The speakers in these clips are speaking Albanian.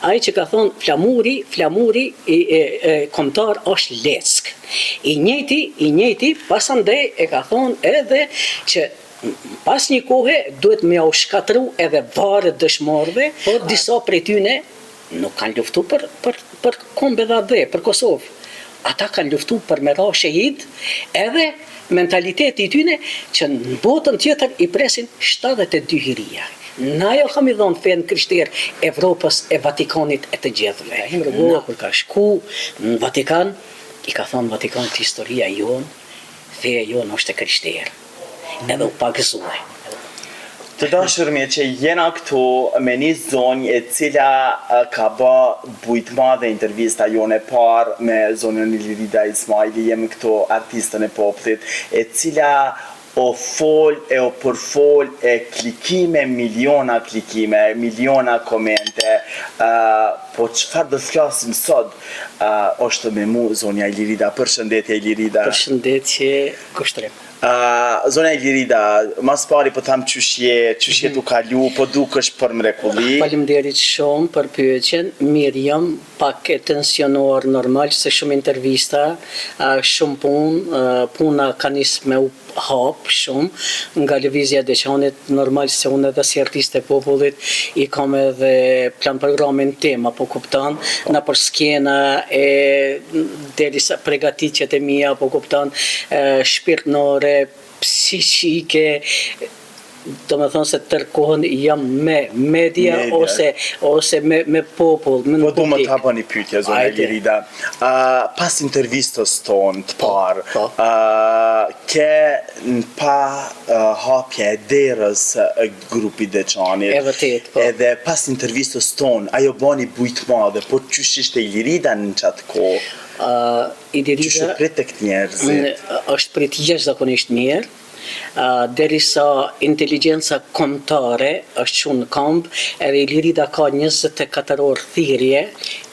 ai që ka thonë flamuri i kombëtar është leck. I njëjti pasandej e ka thonë edhe që pas një kohe duhet me u shkatru edhe varet dëshmorëve, disa prej tyne nuk kanë luftu për kombe dhe për Kosovë. Ata kanë luftu për me ra shehid, edhe mentaliteti i tyne që në botën tjetër i presin 72 hiria. Na jo kam i dhonë fenë krishterë Evropës e Vatikanit e të gjithëve. Na kur ka shku në Vatikan, i ka thonë Vatikanit historia jonë, feja jonë është e krishterë. Edhe u pagëzue. Të dashur mi që jena këtu me një zonjë e cila ka bë bujt madhe intervista jone par me zonjën Ilirida Ismaili, jemi këtu artistën e popullit, e cila o fol e o përfol e klikime, miliona komente, po çfarë do flasim sot është me mu zonja Ilirida. Përshëndetje Ilirida. Përshëndetje kushtrim. Zonja Ilirida, mas pari po tham qyshje tu kalu, po dukesh për mrekulli. Faleminderit shumë për pyetjen. Mirë jam, pak e tensionuar normal se shumë intervista, shumë puna ka nis me u hap shumë nga lëvizja e Deçanit, normal se unë edhe si artist e popullit i kam edhe plan programin tema, po kupton, na për skena e derisa pregatitjet e mia, po kupton, shpirtnore, psiqike, do me thonë se tërkohën jam me media. ose me popull. Po du më të hapa një pyetje, zonja Ilirida. Pas intervistës tonë të parë, ke në pa hapje e derës grupi Deçanit. E vërtet, po. Edhe pas intervistës tonë, ajo bani bujt madhe, po qysh ishte Ilirida në qatë kohë? Ilirida prit tek njerëzit? Është prit jashtëzakonisht mirë. Derisa inteligjenca kombëtare është shumë në kamp, edhe Ilirida ka 24 orë thirrje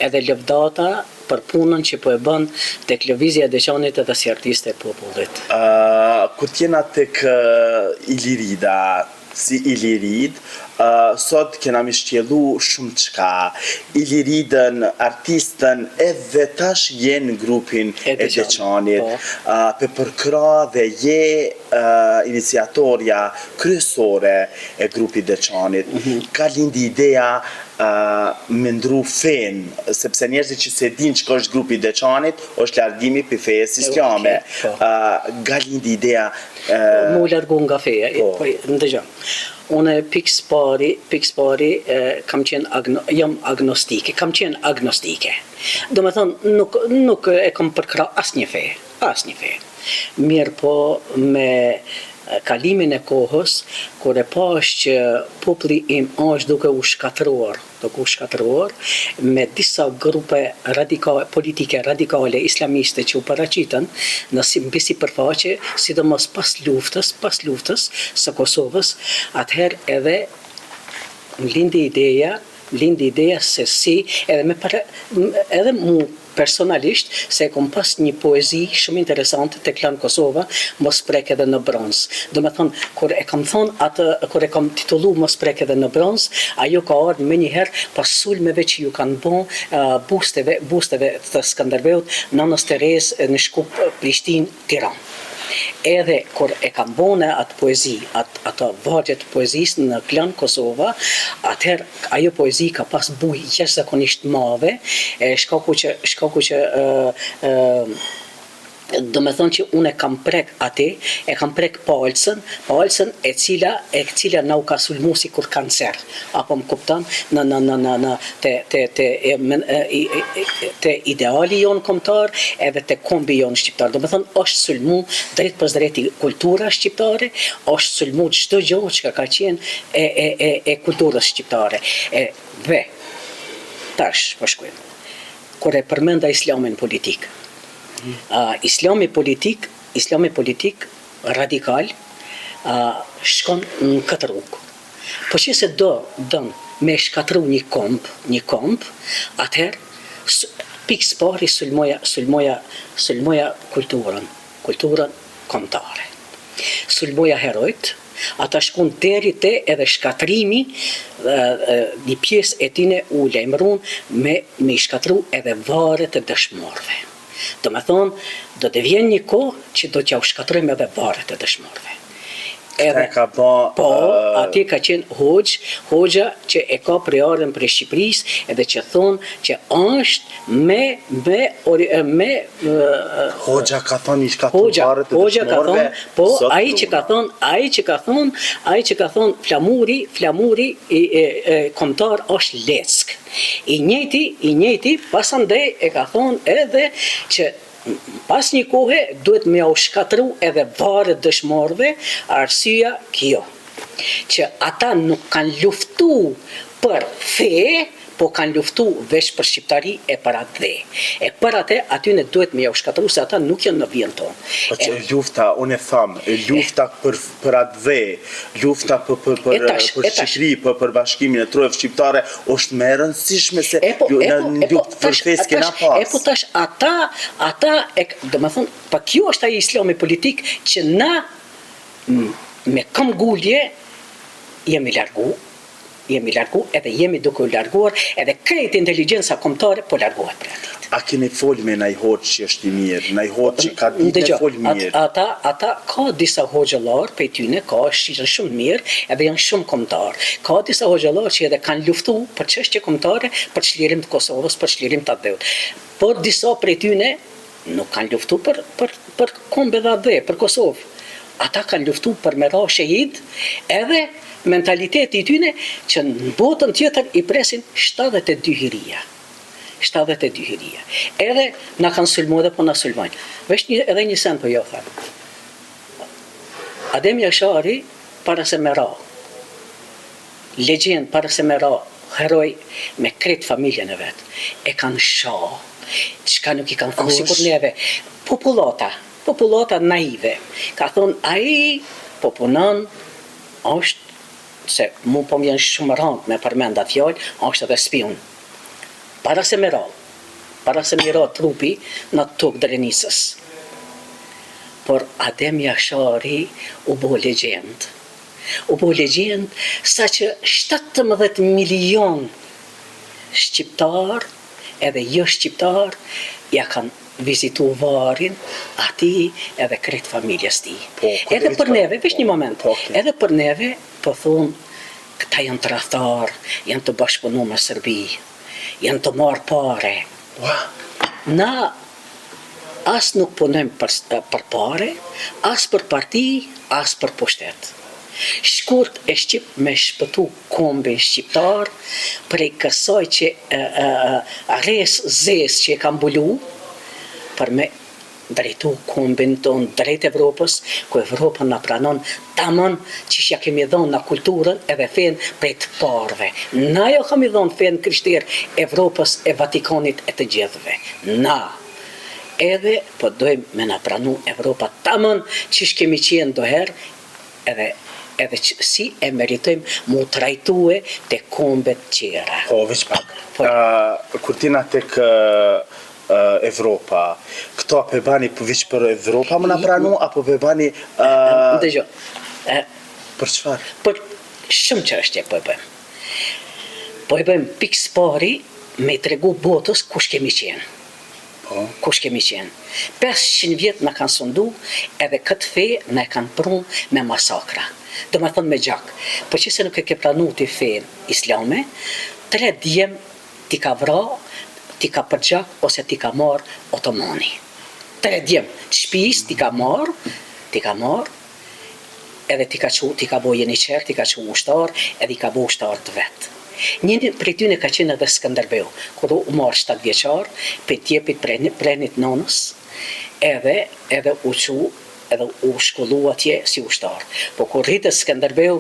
edhe lëvdata për punën që po e bën tek lëvizja e Deçanit edhe si artiste e popullit. Kur t'jena tek Ilirida, si Ilirid, sot kena mi shqelu shumë qka. Iliridën, artistën, edhe tash jenë grupin e Deçanit. Pe përkra dhe je iniciatorja kryesore e grupit Deçanit. Ka lindi ideja me ndru fen, sepse njerëzit që se din që është grupi Deçanit, është largimi për fejes islame. Ka lindi ideja mu largu nga feja. Ndëgjëm. Unë pikës pari jam agnostike. Do me thonë, nuk e kam përkra asnjë fe. Mirë po me kalimin e kohës, kur e pash që populli im është duke u shkatruar me disa grupe politike radikale islamiste që u paraqiten në sipërfaqe, sidomos pas luftës së Kosovës, atëherë edhe lindi ideja se si edhe mu personalisht se kom pas një poezi shumë interesante tek Klan Kosova, mos prek edhe në bronz. Do me thonë, kur e kam titullu mos prek edhe në bronz, ajo ka ardhur me njëherë pas sulmeve që ju kanë bon busteve të Skanderbeut, Nanës Terez në Shkup, Prishtinë, Tiranë. Edhe kur e kam bone atë poezi, ato vargje të poezisë në Klan Kosova, atëherë ajo poezi ka pas buj jashtëzakonisht madhe, shkaku që do me thonë që unë e kam prek palcën e cila na u ka sulmu si kur kancer, apo më kupton, te ideali jonë kombëtar edhe te kombi jonë shqiptar. Do me thonë, është sulmu drejt për drejti kultura shqiptare, është sulmu çdo gjë që ka qenë e kulturës shqiptare. Dhe, tash, po shkojmë, kur e përmenda islamin politik, Islami politik radikal shkon në këtë rrugë. Po që se don me shkatru një komp, atëherë pikës pari sulmoja kulturën kombëtare. Sulmoja herojt, Ata shkon deri te edhe shkatrimi, një pjesë e tine u lajmëron me i shkatru edhe varet e dëshmorëve. Do me thonë, do të vjen një kohë që do t'ja u shkatrujmë edhe varet e dëshmorëve. Edhe ka po, ati ka qenë hoxha që e ka prejarën për Shqipërisë edhe që thonë që është me Hoxha ka thonë i shkatruarët e dëshmorëve. Po, ai që ka thonë flamuri kombëtar është leck. I njëjti pasandej e ka thonë edhe që pas një kohe duhet me u shkatru edhe varet dëshmorëve, arsyeja kjo, që ata nuk kanë luftu për fe, po kanë luftu veç për shqiptari e për atë dhe. E për atë, aty ne duhet me u shkatru se ata nuk janë në vjen tonë. Po që lufta, unë e thamë, lufta për atë dhe, lufta për Shqipëri, për bashkimin e trojeve shqiptare, është më e rëndësishme se në luftë për fesë kena pas. E po tash, ata, do më thonë, pa kjo është ai islami politik që na me këmbgulje jemi largu edhe jemi duke u larguar edhe krejt inteligenca kombëtare po largohet për atit. A keni folë me naj hoqë që është i mirë, naj hoqë që ka ditë me folë mirë? Ata ka disa hoxhallar për tyne, ka janë shumë mirë edhe janë shumë kombëtar. Ka disa hoxhallar që edhe kanë luftu për çështje kombëtare, për çlirim të Kosovës, për çlirim të atë. Por disa prej tyne nuk kanë luftu për kombë dhe për Kosovë. Ata kanë luftu për me ra shehid, edhe mentaliteti i tyne që në botën tjetër i presin 72 hiria. 72 hiria. Edhe na kanë sulmu edhe po na sulmojnë. Vesh edhe një sen po jo thënë. Adem Jashari para se me ra, legjend para se me ra, heroj me kretë familjen e vetë, e kanë shah, çka nuk i kanë thonë sikur neve, populata naive. Ka thonë, ai po punon, është se mu po m'jen shumë rëndë me përmenda fjallë, është edhe spion. Para se me ra trupi në tokë Drenisës. Por Adem Jashari u bo legjend. Sa që 17 milion shqiptar edhe jo shqiptar ja kanë vizitu varin ati edhe kretë familjes ti. Edhe për neve, vesh një moment, edhe për neve po thonë, këta janë të rrethtar, janë të bashkëpunu me Serbi, janë të marrë pare. Na as nuk punojmë për pare, as për parti, as për pushtet. Shkurt e Shqip me shpëtu kombin shqiptar prej kësaj që rres zes që e kam bulu për me drejtu kombin ton drejt Evropës, ku Evropa na pranon tamam që ja kemi dhënë na kulturën edhe fen prej të parëve. Na jo kemi dhënë fen krishter Evropës e Vatikanit e të gjithëve. Na edhe po dojmë me na pranu Evropa tamam që kemi qenë doherë edhe si e meritojmë mu trajtue të kombet qera. Po, veç pak. Kur tina tek Evropa, këto pe bani përveç për Evropa më na pranu, apo pe bani... Dëgjo. Për çfarë? Për shumë çështje po e bëjmë. Po e bëjmë pikës pari me tregu botës kush kemi qenë. Kush kemi qenë. 500 vjetë na kanë sundu, edhe këtë fe na e kanë prun me masakra. Do me thënë me gjak. Po që se nuk e ke pranu të fejnë islame, 3 djem ti ka vra, ti ka përgjak, ose ti ka marë otomani. 3 djem, shpis ti ka marë, edhe ti ka bo jeni qerë, ti ka qu ushtar, edhe i ka bo ushtar të vetë. Njëni prej tyne ka qenë edhe Skënderbeu, kur u marë 7 vjeqar, për tjepit prenit nonës, edhe u qu, edhe u shkollu atje si ushtar. Po kur rritet Skënderbeu,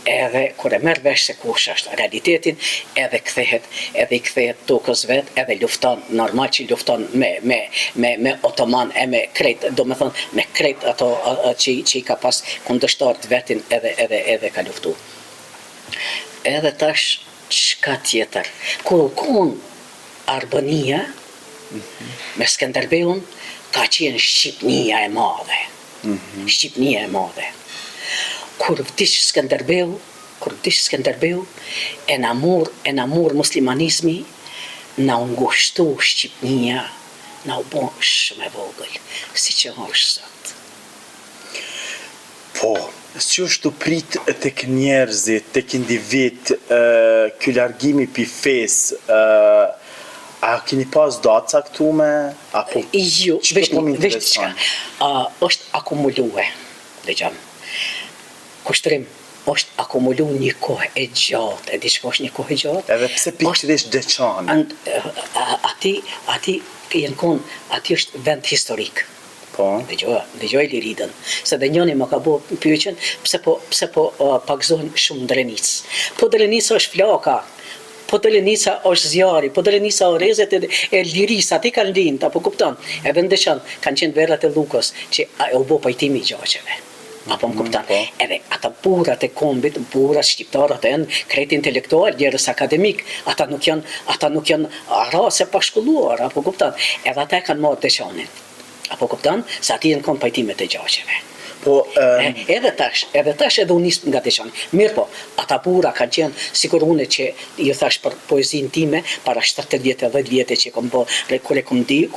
edhe kur e merr vesh se kush është realitetin, edhe i kthehet tokës vet, edhe lufton, normal që lufton me otoman e me krejt, do me thonë, me krejt ato që i ka pas kundërshtar të vetin edhe ka luftu. Edhe tash çka tjetër. Kur u kon Arbënia me Skënderbeun, ka qenë Shqipnia e madhe. Shqipnia e madhe. kur vdiq Skënderbeu, e na mor muslimanizmi, na u ngushtu Shqipnia, na u bon shumë e vogël, si që është sot. Po, si është të prit tek njerëzit, tek individ, ky largimi pi fesë, a keni pas datë caktume? Apo Jo, çfarë po më veç intereson? është akumulue, dëgjam. Kushtrim, është akumulu një kohë e gjatë, e di çka është një kohë e gjatë? Edhe pse pikërisht Deçani? Ati jenë konë, ati është vend historik. Po. Dëgjoj Liridën, se dhe njëni më ka bo pyetjen pse po pagzohen shumë Drenicë. Po Drenica është flaka, po Drenica është zjarri, po Drenica o rezet e lirisë, ati kanë lind, apo kupton? Edhe në Deçan kanë qenë verrat e Lukës, që u bo pajtimi i gjaqeve. Apo më kupton? Edhe ata burat e kombit, burat shqiptarët e janë krejt intelektual, njerëz akademik, ata nuk janë rase pashkolluar, apo kupton? Edhe ata e kanë marrë Deçanin. Apo kupton? Se ati janë konë pajtimet e gjaqeve. Po, Edhe tash edhe unë nis nga Deçani. Mirë po, ata bura kanë qenë, sikur unë që ju thash për poezinë time, para 70 vjetë, 10 vjetë që kom bo,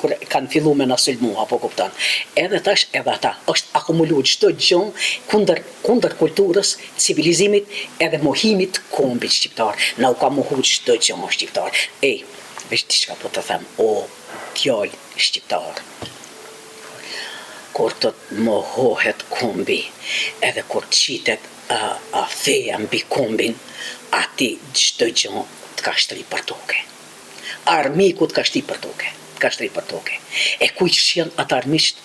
kur kanë fillu me na sulmu, apo kupton. Edhe tash edhe ata, është akumulu çdo gjë kundër kulturës, civilizimit, edhe mohimit kombit shqiptar. Na u ka mohu çdo gjë shqiptar. Veç diçka po të them, o djalë shqiptar. Kur të mohohet kombi, edhe kur qitet feja mbi kombin, ati çdo gjë të ka shtri për toke. Armiku të ka shtri për toke. E kuj që janë ata armisht,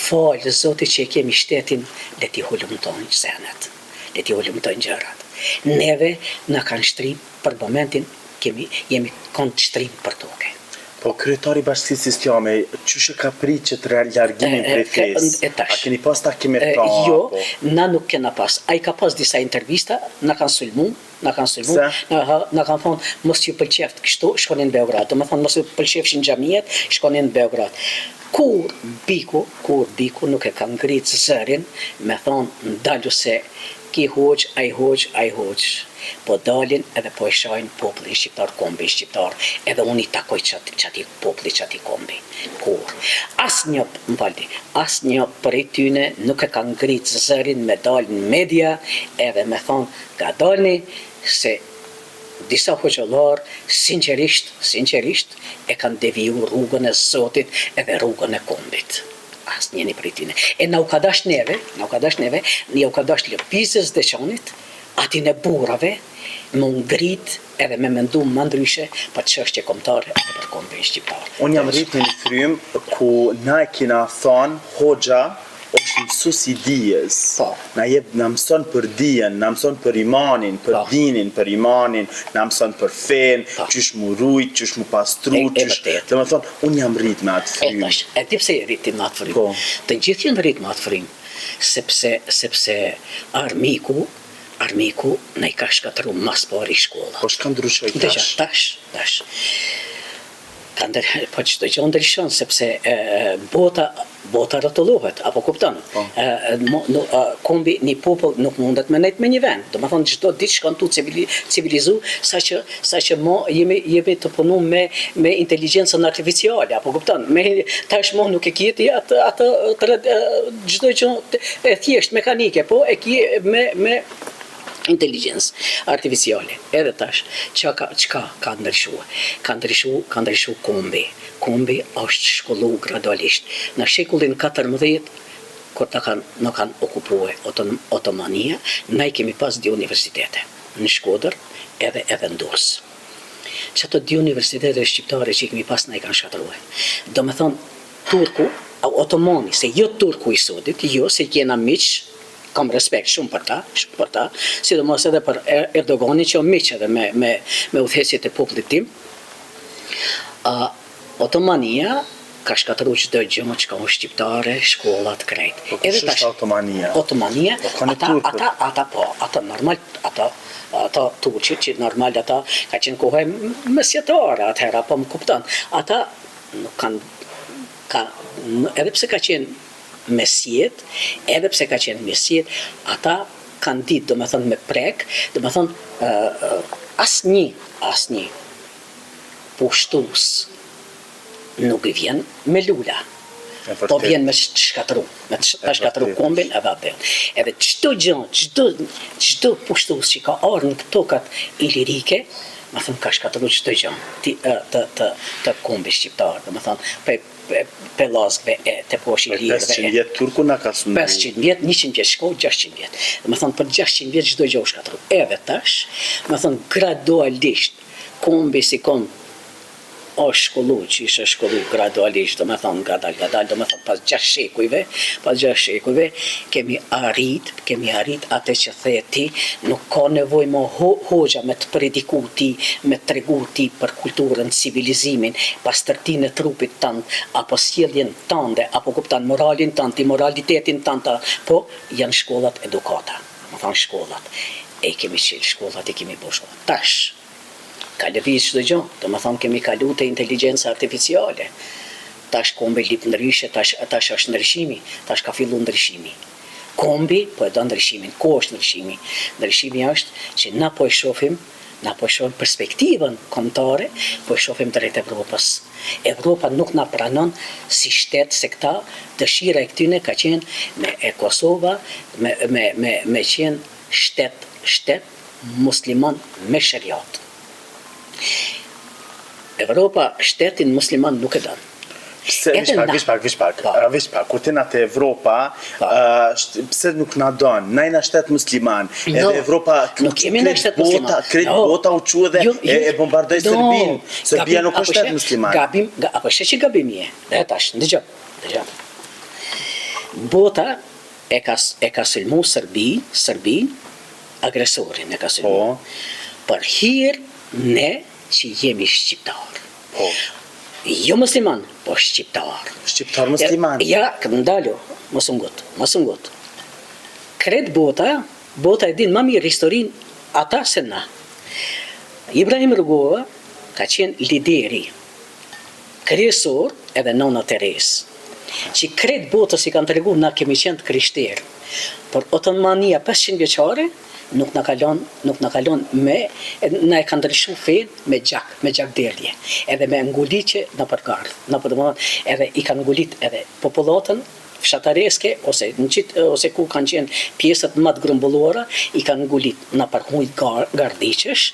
falë Zoti që e kemi shtetin, le t'i hulumtojnë senet, le t'i hulumtojnë gjërat. Neve na kanë shtri për momentin, jemi kanë shtri për toke. po kryetari i Bashkisë Islame, çush e ka prit që të largimin prej fesë? A keni pas takime ta? Jo, na nuk kena pas. Ai ka pas disa intervista, na kanë sulmu, na kanë thonë mos ju pëlqeft kështu, shkonin në Beograd. Domethënë mos ju pëlqefshin xhamiet, shkonin në Beograd. Kur biku nuk e ka ngrit zërin, me thonë ndalu se ki hoq, ai hoq. Po dalin edhe po e shajnë popullin shqiptar, kombin shqiptar, edhe unë i takoj qati populli, qati kombi. Kur? Asnjë prej tyne nuk e ka ngrit zërin me dalë në media, edhe me thonë ka dalni se disa hoxhallar sinqerisht e kanë deviju rrugën e Zotit edhe rrugën e kombit. Asnjëni prej tyne. E na u ka dash neve, u ka dash lëvizjes Deçanit, atin e burrave, më ngrit edhe me mendu më ndryshe për çështje kombëtare edhe për kombin shqiptar. Unë jam rrit në një frym ku na e kina thonë hoxha është mësus i dijes. Na mëson për dijen, na mëson për imanin, për dinin, për imanin, na mëson për fen, qysh mu rujt, qysh mu pastru, qysh. Dhe më thonë, unë jam rrit me atë frym. E ti pse rriti me atë frym? Të gjithë janë rrit me atë frym, sepse armiku na i ka shkatëru mas pari shkolla. Po shka ndryshoj tash? Tash. Po çdo gjë ndryshon, sepse bota rrotullohet, apo kupton? Kombi një popull nuk mundet me nejt me një vend. Do më thonë çdo ditë shkon tu civilizu, saqë mo jemi të punu me inteligjencën artificiale, apo kupton? Tash mo nuk e kjeti atë çdo gjë e thjesht mekanike, po e kje me inteligjencë artificiale. Edhe tash, çka ka ndryshuar? Ka ndryshuar kombi. Kombi është shkollu gradualisht. Në shekullin 14, kur në kanë okupuar Otomania, ne kemi pas dy universitete, në Shkodër edhe në Durrës. Çato dy universitete shqiptare që kemi pas ne kanë shkatëruar. Do me thonë, turku, otomani, se jo turku i sodit, jo se kena miq, kam respekt shumë për ta, sidomos edhe për Erdogani që o miq edhe me udhëheqjet e popullit tim. Otomania ka shkatëru çdo gjë që ka shqiptare, shkollat, krejt. Edhe tash Otomania. Ata normal, ata turqit që normal ata ka qenë kohë mesjetare atëherë, po më kupton. Ata nuk edhe pse ka qenë mesjet, ata kanë ditë, domethënë me prek, domethënë asnjë pushtues nuk i vjen me lula. Po vjen me shkatru kombin edhe atë. Edhe çdo pushtues që ka ardhur në tokat ilirike, më thënë ka shkatru çdo gjë të kombit shqiptar, domethënë pe llazgve të poshtë ilirëve. 500 vjet turku na ka sundu. 500 vjet, 100 vjet shkoj, 600 vjet. Domethënë për 600 vjet çdo gjë u shkatru. Edhe tash, domethënë gradualisht kombi si kom është shkollu, që ishe shkollu gradualisht, domethënë ngadal, domethënë pas 6 shekujve, kemi arrit atë që the ti, nuk ka nevojë më hoxha me të prediku ti, me të tregu ti për kulturën, civilizimin, pastërtinë e trupit tënd, apo sjelljen tënde, apo kupton moralin tënd, moralitetin tënd, po janë shkollat edukata, domethënë shkollat. E kemi qenë shkollat, e kemi bërë shkollat. Tash ka lëviz çdo gjë, domethënë kemi kalu te inteligjenca artificiale. Tash kombi lip ndryshe, tash është ndryshimi, tash ka filluar ndryshimi. Kombi po e do ndryshimin, ku është ndryshimi? Ndryshimi është që na po e shohim perspektivën kombëtare, po e shohim drejt Evropës. Evropa nuk na pranon si shtet, se këta dëshira e këtyne ka qenë me Kosova, me qenë shtet musliman me shariat. Evropa shtetin musliman nuk e don. Vish pak. Kur ti na te Evropa, pse nuk na don? Na jena shtet musliman. Edhe Evropa nuk jemi në shtet musliman. Kretë bota u çu dhe e bombardoi Serbinë. Serbia nuk është shtet musliman. Apo që gabim je. Tash, dëgjoj. Bota e ka sulmu Serbi, agresorin e ka sulmu. Për hir ne që jemi shqiptar. Jo musliman, po shqiptar. Shqiptar musliman. Ja, ndalo, mos u ngut. Kret bota e din më mirë historinë ata se na. Ibrahim Rugova ka qenë lideri kryesor edhe nona Teres. Që kret botës i kanë tregu na kemi qenë të krishterë. Por Otomania 500 vjeçare nuk na kalon me na e kanë ndryshu fen me gjak derdhje, edhe me ngulitje në përgardh, edhe i kanë ngulit edhe popullatën fshatareske ose ku kanë qenë pjesët më të grumbulluara, i kanë ngulit në përhujt gardiqesh,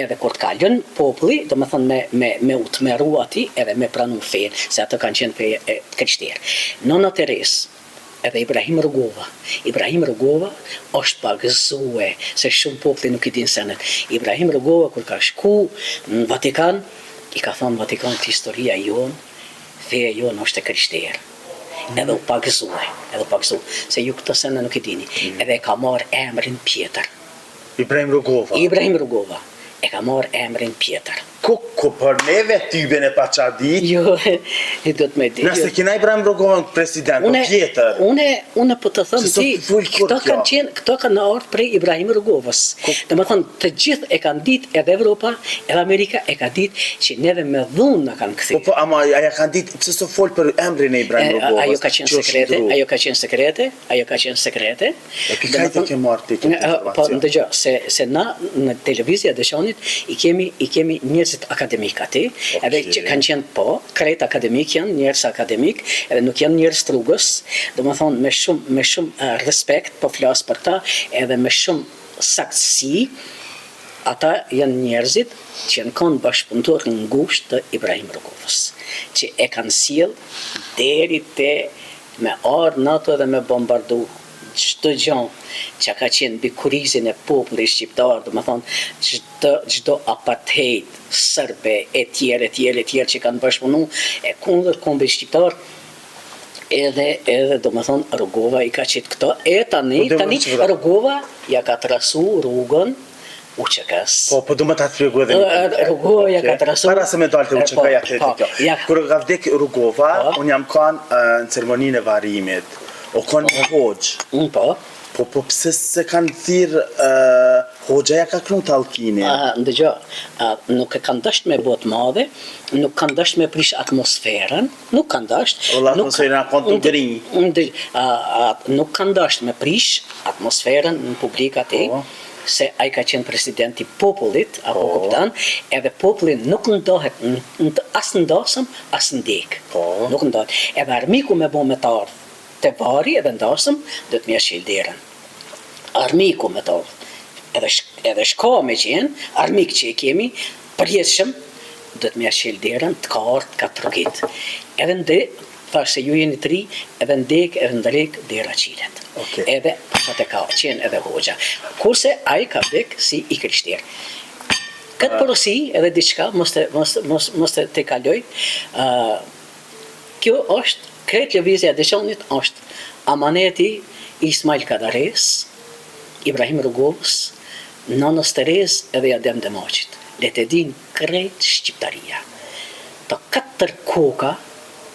edhe kur të kalën populli, domethënë me utmeru ati edhe me pranu fen, se ato kanë qenë për krishterë. Nona Teres edhe Ibrahim Rugova është pagëzue, se shumë populli nuk i din senet. Ibrahim Rugova, kur ka shku në Vatikan, i ka thonë Vatikan të historia jonë, feja jonë është e krishterë. Edhe u pagëzue, se ju këtë sene nuk i dini. Edhe ka marrë emrin Pjetër. Ibrahim Rugova e ka marrë emrin Pjetër. Ku për neve tyben e pa qa dit? Jo, i do të me di. Nëse kina Ibrahim Rugova president, po Pjetër. Une po të thëmë ti, këto kanë ardhur prej Ibrahim Rugovës. Dhe më thënë, të gjithë e kanë dit, edhe Evropa, edhe Amerika e ka dit, që neve me dhunë në kanë këthi. Po, ama aja kanë dit, pëse së folë për emrin e Ibrahim Rugovës? Ajo ka qenë sekrete. E pikajt e ke marrë ti këtë informacion? Po, ndëgjo, se na në televizja dëshonit, i kemi njerëzit akademik ati, edhe që kanë qenë krejt akademik janë, njerëz akademik, edhe nuk janë njerëz trugës, do më thonë me shumë respekt, po flasë për ta, edhe me shumë saktësi, ata janë njerëzit që janë kanë bashkëpunëtor në ngushtë të Ibrahim Rugovës, që e kanë sjell deri te me ardhë NATO dhe me bombardu çdo gjë që ka qenë mbi kurizin e popullit shqiptar, do të thonë çdo apartheid serbe e tjerë që kanë bashkëpunuar e kundër kombit shqiptar, edhe do të thonë Rugova i ka qitë këto, tani Rugova ja ka trasu rrugën UÇK-s. Po du më ta tregu edhe Rugova ja ka trasu. Para se me dalte UÇK-ja kjo. Kur ka vdek Rugova, unë jam kanë në ceremoninë e varimit. O kanë një hoxh. Po pse se kanë thirr hoxha ja ka knu tallkinin. Ndëgjo, nuk e kanë dasht me bot madhe, nuk kanë dasht me prish atmosferën, nuk kanë dasht. Ola atmosfera ka të ngri. Nuk kanë dasht me prish atmosferën në publik aty. Se ai ka qenë presidenti popullit, apo kupton, edhe populli nuk ndohet as ndosëm, as ndek. Nuk ndohet. Edhe armiku me bo me të ardhë të vari edhe ndosëm, do të mja shil derën. Armiku me të ardhë, edhe shka me qenë, armik që e kemi, përjetëshëm, do të mja shil derën, të ka ardhë, ka të rëgit. Edhe ndë, thash se ju jeni të ri, edhe ndek, edhe ndrek, dera qilet. Edhe pasat e ka qenë edhe hoxha. Kurse ai ka vdek si i krishterë. Këtë porosi edhe diçka, mos të kaloj, kjo është, kretë lëvizja e dëshonit është amaneti Ismail Kadares, Ibrahim Rrugovës, Nanës Terez edhe Adem Demaqit. Le të din kretë shqiptaria. Të 4 koka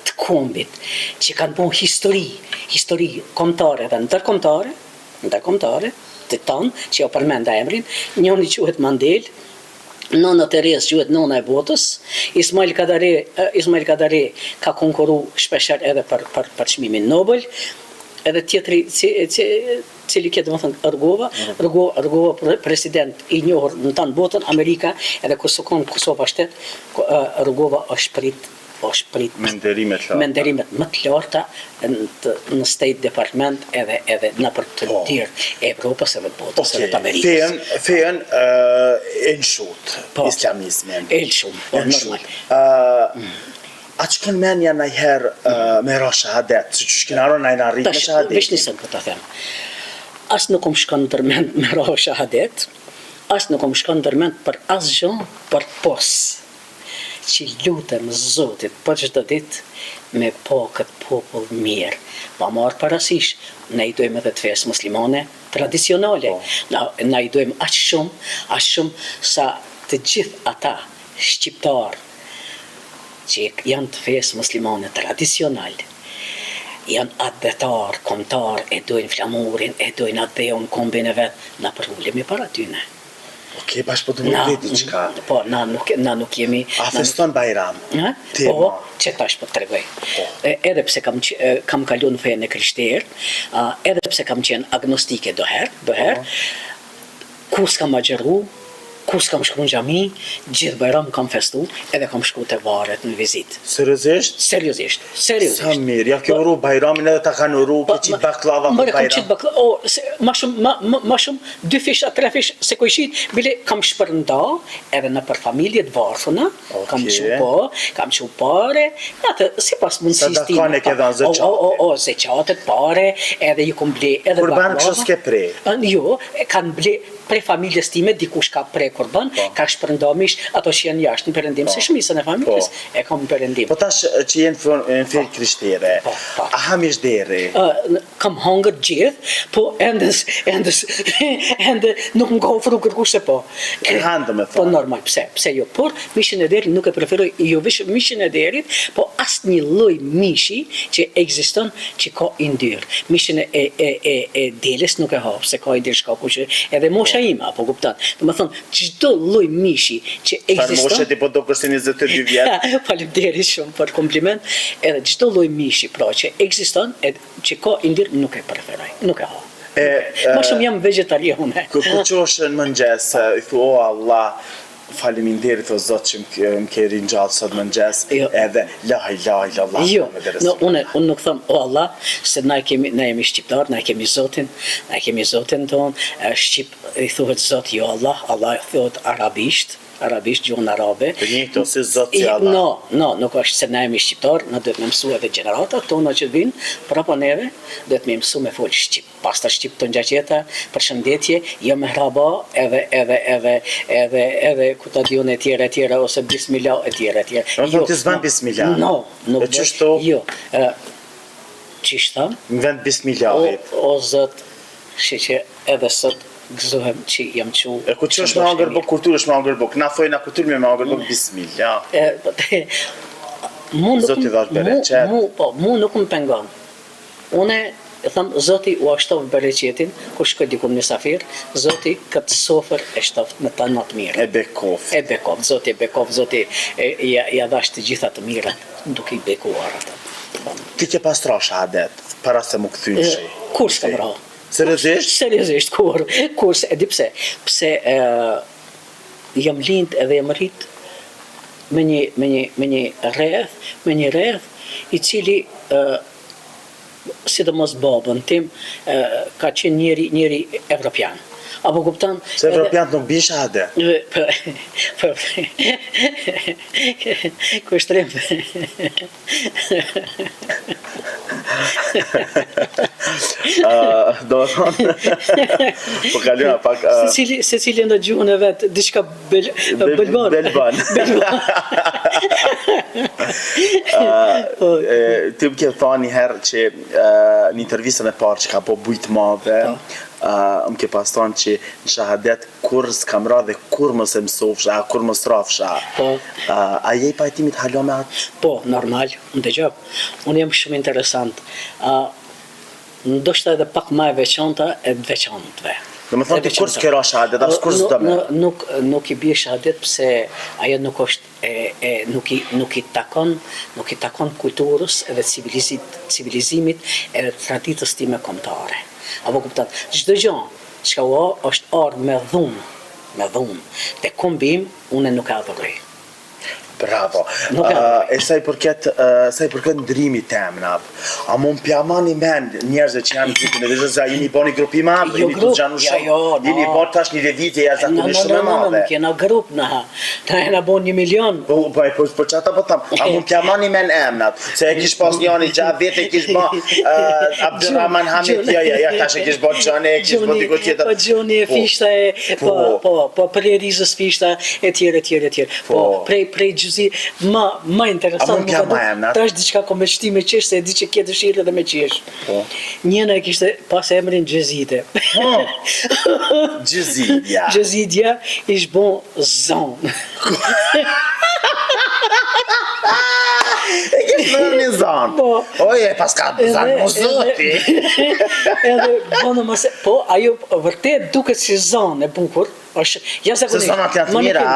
të kombit që kanë bon histori kombëtare dhe ndërkombëtare, të tanë që jo përmenda emrin, njëri quhet Mandel, Nana Terez quhet Nana e botës, Ismail Kadare ka konkuru shpesher edhe për çmimin Nobel, edhe tjetri cili këtë më thënë Rrugova president i njohur në tanë botën, Amerika, edhe Kosova shtet, Rrugova është prit menderimet më të larta në State Department edhe në për të tjerë e Evropës edhe të botës edhe të Amerikës. Fejen e nshut, islamizmin. E nshut, normal. A që kënë menja nëjherë me ra shahadet, që që shkina arën nëjnë arrit me shahadet? Vesh nisën për të them. As nuk më shkon ndërmend me ra shahadet, as nuk më shkon ndërmend për asgjë, për pos. Që lutem Zotit për çdo ditë me po këtë popull mirë. Pa marrë parasysh, ne i dojmë edhe të fesë muslimane tradicionale. Na i dojmë aq shumë sa të gjithë ata shqiptarë që janë të fesë muslimane tradicional, janë adetar, kombëtar, e dojnë flamurin, e dojnë atë dheun kombin e vetë, na përulemi para tyne. Bashkë po të më veti qka. Po, na nuk jemi... A feston Bajram? Po, që tash po të tregoj. Edhe pse kam kalu në fejën e krishterë, edhe pse kam qenë agnostike doher, kur s'kam agjeru, kur s'kam shkru në xhami, gjithë Bajram kam festu, edhe kam shku të varet në vizit. Seriozisht? Seriozisht. Sa mirë, ja ke uru Bajramin edhe ta kanë uru, ke qitë baklava për Bajram. Kam qitë baklava, ma shumë, 2 fish, 3 fish, se ko ishit, bile kam shpërnda, edhe në për familjet varfuna, kam që pare, atë, si pas mundësis ti. Sadakane ke dhanë zëqatet. Zëqatet, pare, edhe ju kom ble, edhe baklava. Kurban kështë s'ke prej? Jo, kanë ble, prej familjes time, dikush ka prej kurban, ka shpërnda mish, ato që janë jashtë në perëndim, se shmisën e familjes e kam në perëndim. Po tash që jenë në fejë krishtere, a hamish deri? Kam hangër gjithë, po endës nuk më ka ofru kërkush se po. E handë me thonë? Po normal, pse jo, por mishin e derit nuk e preferoj, jo vish mishin e derit, po asë një lloj mishi që ekziston që ka indyr. Mishin e deles nuk e ha, se ka indyr shka kushë, edhe mosha ima, po kuptan. Do më thonë, çdo lloj mishi që ekziston. Farë moshe ti po do kështë 22 vjetë. Faleminderit shumë për kompliment. Edhe çdo lloj mishi pra që ekziston, që ka indyr nuk e preferoj, nuk e ha. Ma shumë jam vegetariane. Kur qosh në mëngjes, i thu, o Allah, faleminderit o Zot që më ke rinjallë sot mëngjes, edhe la ilaha illallah. Jo, unë nuk thëm, o Allah, se na jemi shqiptar, na kemi Zotin ton, Shqip, i thuhet Zot, jo Allah, Allah i thuhet arabisht gjuhën arabe. Të njëjtë ose Zot si Allah. Nuk është se na jemi shqiptar, na duhet me mësu edhe gjeneratat tona që vinë, prapa neve, duhet me mësu me folë shqip. Pasta shqip të ngjaqeta, përshëndetje, jo me hraba, edhe ku ta diun e tjera, ose bismillah e tjera. Jo, ti s'ban bismillah. No, nuk e qështu? Jo. Qishta? Në vend bismillahit. O Zot, që edhe sot gëzohem që jam qu... E ku që është me angërbuk, kulturë është me angërbuk, na thojna kulturë me angërbuk bismillah. Zoti dhash bereqet. Mu nuk më pengon. Une e tham, Zoti u ashtov bereqetin, kur shkoj diku në mysafir, Zoti këtë sofër e shtoft me të më të mirë. E bekov. E bekov, Zoti ja dhash të gjitha të mirat, duke i bekuar atë. Ti ke pas ra shahadet, para se mu këthynshi. Kur s'kam ra? Seriozisht? Seriozisht, kur e di pse? Pse jam lind edhe jam rrit me një rreth i cili sidomos babën tim ka qenë njëri evropian. Apo kupton? Se evropianët nuk bin shahade. Kushtrim. Do të thonë, po kalima pak... Secili në gjuhën e vetë, diçka belban. Belban. Ti më ke thënë një herë që një intervistën e parë që ka po bujt madhe, më ke pas thonë që në shahadet kur s'kam ra dhe kur më se mësofsha, kur më strafsha. A je i pajtimit halo me atë? Po, normal, në dëgjoj. Unë jam shumë interesant. Ndoshta edhe pak ma e veçanta e veçantëve. Do më thonë ti kur s'ke ra shahadet, as kur s'dome? Nuk i bie shahadet pse ajo nuk është nuk i takon kulturës edhe civilizimit edhe traditës time kombëtare. Apo kuptat, çdo gjë çka është ardhur me dhunë, te kombim unë nuk e adhuroj. Bravo. E sa i përket ndrimit të emnave, a mund pjamani mend njerëzve që janë grupin e dhe se jeni bo një grupi madhe, jeni të gjanu shumë, jeni bo tash një levitje jashtëzakonisht shumë e madhe. Nuk jena grup, na jena bo 1 milion. Po që ata po tham, a mund pjamani mend emnat, se e kish pas njani gjatë vete, kish bo Abdurrahman Hamid, ja tash e kish bo Gjoni, e kish bo diku tjetër. Po Gjoni e fishta e, po Prerizës fishta e tjerë. Po prej ma interesant më ka du, tash diçka ko me shti me qesh, se e di që kje dëshirë edhe me qesh. Njëna e kishte pas emrin Gjezide. Gjezidja ish bon zonë. E kishtë në një zonë. Oje, pas ka zanë më zoti. Edhe, po, ajo vërtet duket si zonë e bukur. Se zonat janë të mira,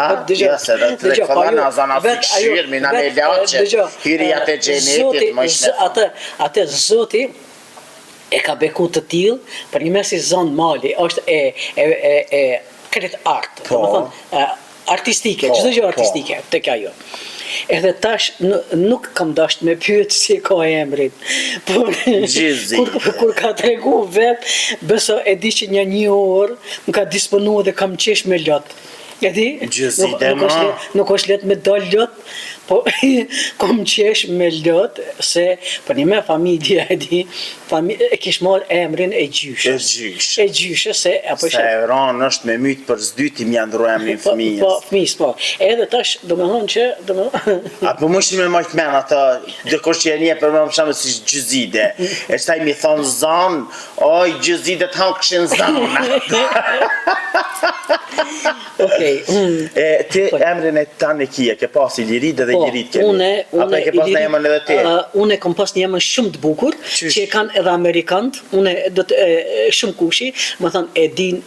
se dhe të rekëllana zonat fikshirë, mina me laqe, hirja të gjenetit, më ishte. Atë zoti e ka beku të tilë, për një mesi zonë mali, është e kret artë, do më thonë, artistike, gjithë gjë artistike, të ka jo. Edhe tash nuk kam dasht me pyet si ka emrin, por kur ka tregu vet, beso e di që një orë më ka disponu dhe kam qesh me lot. E di? Nuk është let me dal lot, po kam qesh me lot, se për një me familje e di, e kish marrë emrin e gjyshës. E gjyshës, se... Se Evran është me mytë për zdyti mjandru emrin fëmijës. Po, fëmijës, po. Edhe tash, do me thonë që... Apo më shime majtë men ata, dhe kush që e nje për më shamë si Gjëzide. E shtaj mi thonë zanë, oj, Gjëzide të hanë këshin zanë. Ti emrin e tanë e kije, ke pas i lirit dhe lirit kemi. Apo e ke pas në emën edhe ti? Une kom pas një emën shumë të bukur, që e kanë edhe Amerikanët, une shumë kushi, më thënë Edin...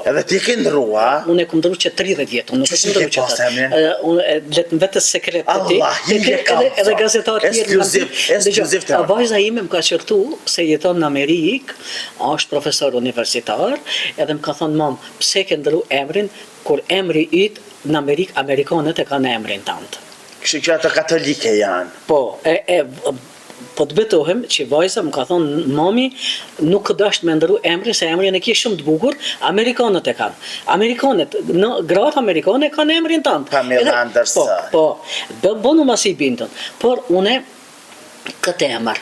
Edhe ti ke ndrua? Une kom ndru që 30 vjetë. Që shi ke pas emrin? Letën vetës sekret të ti. Allah, himë e kam edhe gazetarë tjerë. Ekskluziv të emrin. Vajza ime më ka qërtu, se jeton në Amerikë, është profesor universitar, edhe më ka thonë, mam, pse ke ndru emrin, kur emri ytë në Amerikë, Amerikanët e ka në emrin tantë. Kështë që ato katolike janë. Po, po të betohem që vajza më ka thonë, mami, nuk dasht me ndëru emrin, se emrin e kje shumë të bukur, Amerikanët e kanë. Amerikanët, gratë Amerikanë e kanë emrin tantë. Pamela Anderson. Po, bënu mas i bindën. Por, une, këtë emër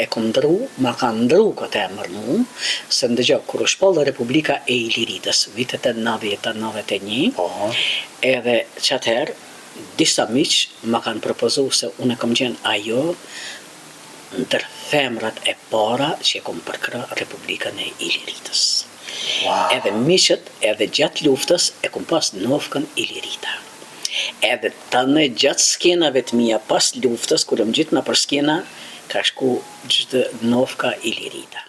e kom ndru, ma ka ndru këtë emër mu, se ndëgjo, kur u shpallë Republika e Iliritës, vitet e 90-91, edhe që atëherë, disa miqë ma kanë propozu se unë kom qenë ajo ndër femrat e para që e kom përkra Republikën e Iliritës. Edhe miqët, edhe gjatë luftës, e kom pas nofkën Ilirita. Edhe të në gjatë skenave të mija pas luftës, kur më gjitë në për skena, ka shku çdo novka Ilirida.